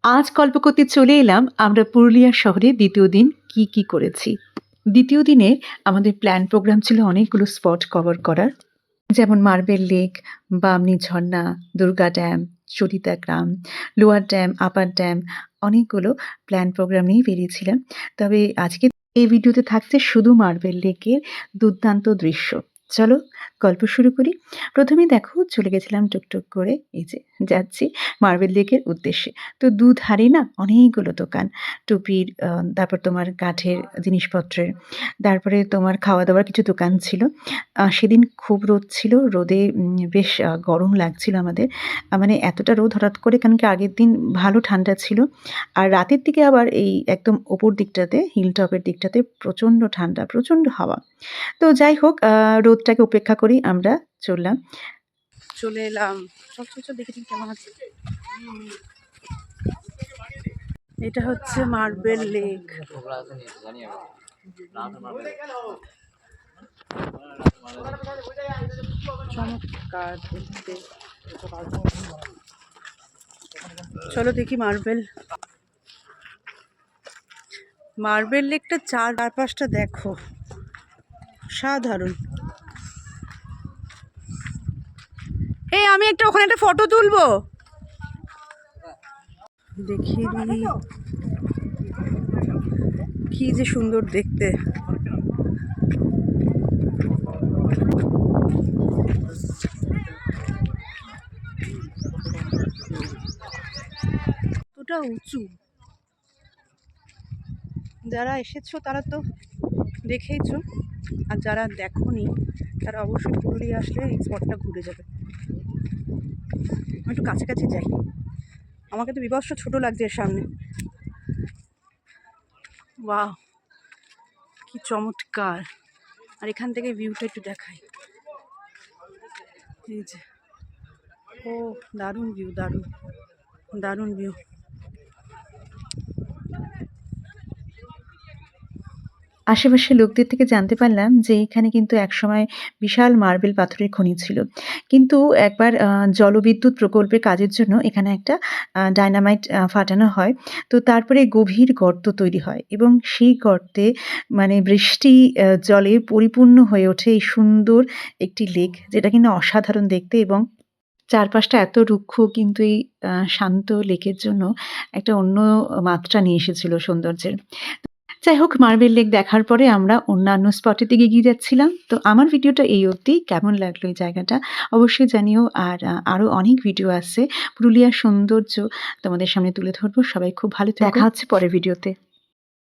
আজ গল্প করতে চলে এলাম আমরা পুরুলিয়া শহরে ২য় দিন কি করেছি। ২য় দিনে আমাদের প্ল্যান প্রোগ্রাম ছিল অনেকগুলো স্পট কভার করার। যেমন মার্বেল লেক, বামনী ঝর্ণা, দুর্গা ড্যাম, চরিতা গ্রাম, লোয়ার ড্যাম, আপার ড্যাম অনেকগুলো প্ল্যান প্রোগ্রাম নিয়েই বেরিয়েছিলাম। তবে আজকে এই ভিডিওতে থাকছে শুধু মার্বেল লেকের দুর্দান্ত দৃশ্য। চলো গল্প শুরু করি। ১ম এই দেখো চলে গেছিলাম টুকটুক করে এই যে যাচ্ছি মার্বেল লেকের উদ্দেশ্যে। তো দুধারে না অনেকগুলো দোকান। টুপির তারপর তোমার কাঠের জিনিসপত্রের, তারপরে তোমার খাওয়া-দাওয়ার কিছু দোকান ছিল। সেদিন খুব রোদ ছিল। রোদে বেশ গরম লাগছিল আমাদের। মানে এতটা রোদ হঠাৎ করে কারণ কি আগের দিন ভালো ঠান্ডা ছিল। আর রাতের দিকে আবার এই একদম ওপর দিকটাতে হিল টপের দিকটাতে প্রচণ্ড ঠান্ডা, প্রচণ্ড হাওয়া। তো যাই হোক রোদটাকে উপেক্ষা করেই আমরা চললাম। চলে এলাম। চল দেখেছি কেমন আছে। এটা হচ্ছে মার্বেল লেক। চমৎকার দেখতে। চলো দেখি মার্বেল লেকটা চারপাশটা দেখো, সাধারণ। এই আমি ওখানে একটা ফটো তুলবো, দেখিয়ে দিই কি যে সুন্দর দেখতে। কতটা উঁচু, যারা এসেছো তারা তো দেখেইছো, আর যারা দেখোনি তারা অবশ্যই পুরুলিয়া আসলে এই স্পটটা ঘুরে যাবে। আমি একটু কাছাকাছি যাই, আমাকে তো বিভৎস ছোট লাগছে এর সামনে। বাহ কি চমৎকার! আর এখান থেকে ভিউটা একটু দেখাই। এই যে ও দারুণ ভিউ, দারুণ ভিউ। আশেপাশের লোকদের থেকে জানতে পারলাম যে এখানে কিন্তু একসময় বিশাল মার্বেল পাথরের খনি ছিল। কিন্তু একবার জলবিদ্যুৎ প্রকল্পের কাজের জন্য এখানে একটা ডায়নামাইট ফাটানো হয়। তো তারপরে গভীর গর্ত তৈরি হয় এবং সেই গর্তে মানে বৃষ্টি জলে পরিপূর্ণ হয়ে ওঠে এই সুন্দর একটি লেক, যেটা কিনা অসাধারণ দেখতে এবং চারপাশটা এত রুক্ষ কিন্তু এই শান্ত লেকের জন্য একটা অন্য মাত্রা নিয়ে এসেছিল সৌন্দর্যের। যাই হোক মার্বেল লেক দেখার পরে আমরা অন্যান্য স্পটের দিকে এগিয়ে যাচ্ছিলাম। তো আমার ভিডিওটা এই অবধি। কেমন লাগলো এই জায়গাটা অবশ্যই জানিও। আর আরও অনেক ভিডিও আসছে পুরুলিয়ার সৌন্দর্য তোমাদের সামনে তুলে ধরবো। সবাই খুব ভালো থেকো। দেখা হচ্ছে পরের ভিডিওতে।